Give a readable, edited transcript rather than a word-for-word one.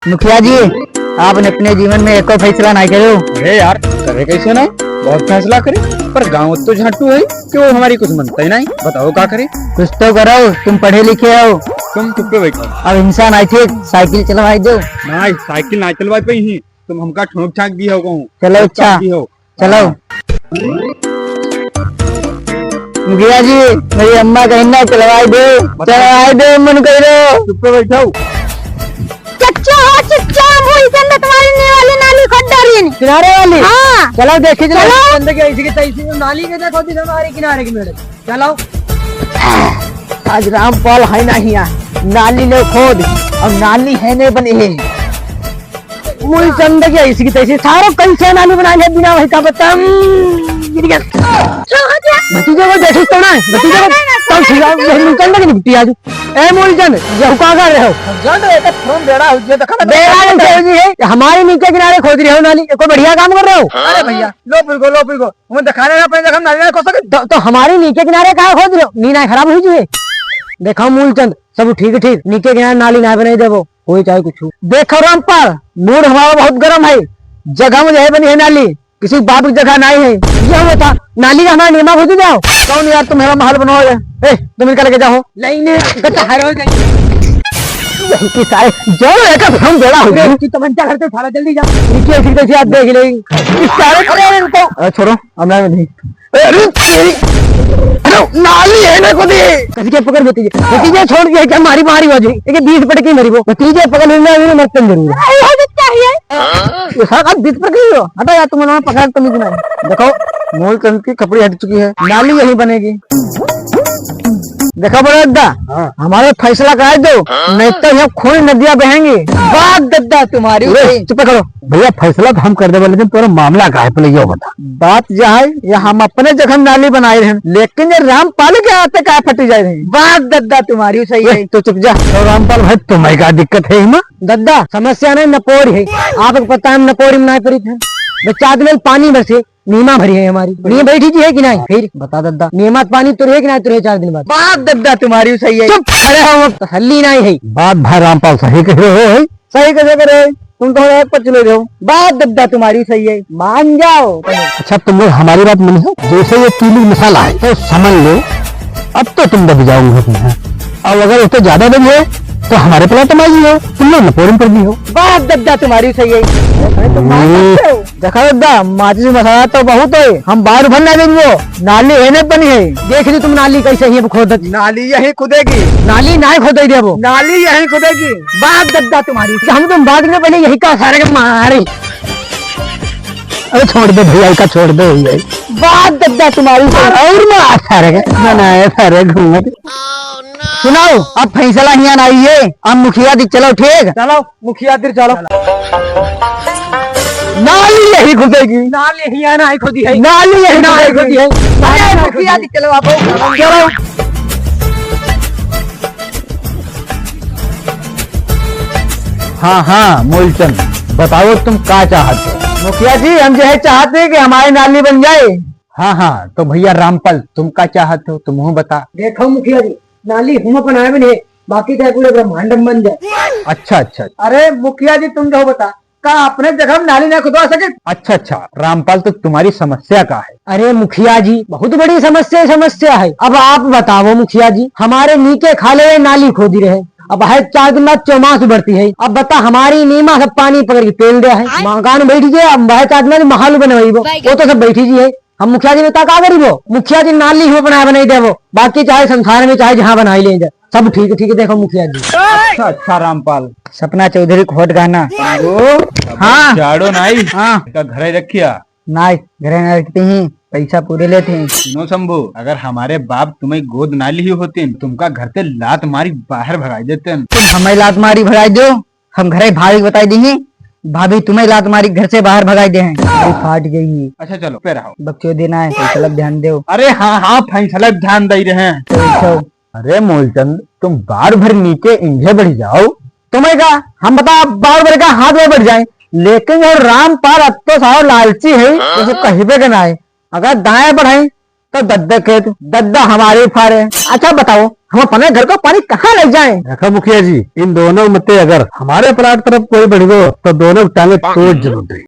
मुखिया जी, आपने अपने जीवन में एको फैसला नहीं करो। अरे यार करे कैसे नहीं, बहुत फैसला करे पर गाँव तो झाटू है कि वो हमारी कुछ मनता ही नहीं। बताओ क्या करे। कुछ तो करो, तुम पढ़े लिखे हो। तुम चुप पे बैठो। अब इंसान आई थे, साइकिल चलवाई दो। नहीं साइकिल ना चलवा पे ही तुम हमका ठोक छाक दी हो कहूँ। चलो अच्छा चलो। मुखिया जी, मेरी अम्मा कहना चलवाई दो मन करो। चुप पे बैठो। तुम्हारी वाली नाली खोद डाली है। किनारे वाली? हाँ। चलो देखे नाली के देखो हमारे किनारे की मेरे। चलो आज रामपाल है नहीं यहाँ, नाली ने खोद अब नाली है नहीं बनी है। मूल चंद क्या इसकी तैसी सारो कैसे नाली बना लिया बिना वही का बता। भतीजे को देखिस तो ना, भतीजे को तब सिया मूलचंद की निकटी आज। ए मूलचंद ये का कर रहे हो? जंद एक फोन बेड़ा हो जे देखा बेड़ा नहीं है, हमारे नीचे किनारे खोद रहे हो नाली। कोई बढ़िया काम कर रहे हो? अरे भैया लो पुल को हमें दिखाने ना पड़े, हम नाली को सके तो हमारे नीचे किनारे कहाँ खोद रहे हो? नीना खराब हुई जी। देखो मूलचंद सब ठीक नीचे किनारे नाली ना बने देवो कोई चाहे कुछ। देखो रामपाल, मूड हमारा बहुत गर्म है। जगह में यही बनी है नाली, किसी बाप की जगह नहीं है। ये हुआ था नाली का हमारा निर्माण हो जाओ। कौन यार तुम मेरा महल बनवाओगे? तुम इनका लेके जाओ। नहीं सारे जो हम बेड़ा हो गए। तमंचा घर से उठा जल्दी जाओ। नीचे आप देख लेंगे। छोड़ो हमला में नहीं। नाली है ना खुद कसी के पकड़ भतीजे छोड़ दिया क्या? मारी बाजी 20 पट की मरी वो भतीजे पकड़ लेना मरते जरूर है। हटा यार तुम पकड़ तुम देखो मूलचंद की कपड़ी हट चुकी है, नाली यही बनेगी। देखो बड़ा दद्दा, हमारे फैसला करा दो नहीं तो यहाँ खून नदियां बहेंगी। बात दद्दा तुम्हारी। चुप करो भैया, फैसला तो हम कर दे, लेकिन तुम्हारा मामला का है पहले ये बता। बात यह है ये हम अपने जगह नाली बनाए रहे, लेकिन ये रामपाल के आते क्या फटी जाए रहे। बात दद्दा तुम्हारी सही है। तो चुप जा। तो रामपाल भाई तुम्हें क्या दिक्कत है? दद्दा समस्या नहीं नपोरी है, आपको पता है नपोरी में नहीं पड़ी थे। बच्चा में पानी बरसे नीमा भरी है हमारी। नीम बैठी जी है कि नहीं? फिर बता दद्दा, नीमा पानी तो रहे कि नहीं? तो रहे 4 दिन बाद। बात दद्दा तुम्हारी सही है। चुप खड़े हो, तो हल्ली नहीं है। बात भाई रामपाल सही कह रहे हो। सही कैसे करे? तुम तो पचले रहो। बात दद्दा तुम्हारी सही है, मान जाओ। अच्छा तुम लोग हमारी बात मानी हो? जैसे ये पीली मसाला है तो समझ लो अब तो तुम दब जाओगे। अब अगर उससे ज्यादा दब है तो हमारे प्लाट में हो, तुम लोग नपोरन पर भी हो। बात दद्दा तुम्हारी सही है। देखा दद्दा, माचिस मसाला तो बहुत है, हम बाहर भरना देंगे। नाली है नहीं बनी है, देख ली तुम नाली कैसे ही खोद। नाली यही खुदेगी। नाली नहीं खोद दे वो, नाली यही खुदेगी। बात दद्दा तुम्हारी। हम तुम बात में पहले यही का सारे के मारे। अरे छोड़ दे भैया का, छोड़ दे भैया। बात दद्दा तुम्हारी और मार सारे के सारे घूमत। सुनाओ अब फैसला यहाँ आई है, अब मुखिया दी चलो। ठीक चलो मुखिया दी चलो। नाली यही खुदेगी। नाली यही ना खुदी है। नाली यही ना खुदी है। मुखिया दी चलो आप चलो। हाँ मूलचंद बताओ तुम क्या चाहते हो? मुखिया जी हम जो है चाहते हैं कि हमारी नाली बन जाए। हाँ तो भैया रामपाल तुम क्या चाहते हो? तुम बता। देखो मुखिया जी, नाली हम बनाए भी नहीं, बाकी चाहे पूरे ब्रह्मांड बन जाए। अच्छा। अरे मुखिया जी तुम जो बता का अपने जगह में नाली न खुदवा सके? अच्छा रामपाल तो तुम्हारी समस्या का है? अरे मुखिया जी बहुत बड़ी समस्या है। अब आप बताओ मुखिया जी, हमारे नीचे खाले नाली खोदी रहे, अब है 4 दिन बाद चौमास बढ़ती है। अब बता हमारी नीमा सब पानी पकड़ के पेल दिया है। मकान बैठी जी, अब वह 4 दिन महल बनवाई वो तो सब बैठी जी है। हम मुखिया जी ने का करी वो? मुखिया जी नाली हो बनाई दे वो, बाकी चाहे संसार में चाहे जहाँ बनाई ले जाए सब ठीक है। देखो मुखिया जी। अच्छा रामपाल, सपना चौधरी खोट गाना। हाँ झाड़ो नहीं। हाँ घर रखिया नहीं, घरे न रखते ही पैसा पूरे लेते हैं। सुनो शंभू, अगर हमारे बाप तुम्हें गोद ना ली होती तुमका घर से लात मारी बाहर भगा देते। तुम हमें लात मारी भगाई दो, हम घरे भाभी बताई देंगे। भाभी तुम्हें लात मारी घर से बाहर भगाई दे हैं। फाट गई। अच्छा चलो पे रहो। बच्चों देना है फैसला ध्यान दो। अरे हाँ फैसला ध्यान दे रहे हैं। तो अरे मूलचंद तुम बार भर नीचे इंजे बढ़ जाओ। तुम्हें कहा हम बता बार भर का हाथ में बढ़ जाए, लेकिन जो रामपाल अब तो साहब लालची है तो कहीं पे करना है। अगर दाएं बढ़ाए तो दद्दा खेत, दद्दा हमारे फारे। अच्छा बताओ हम अपने घर को पानी कहाँ ले जाएं? देखो मुखिया जी, इन दोनों में अगर हमारे प्लाट तरफ कोई बढ़ गो तो दोनों टांगे तोड़ जरूर दे।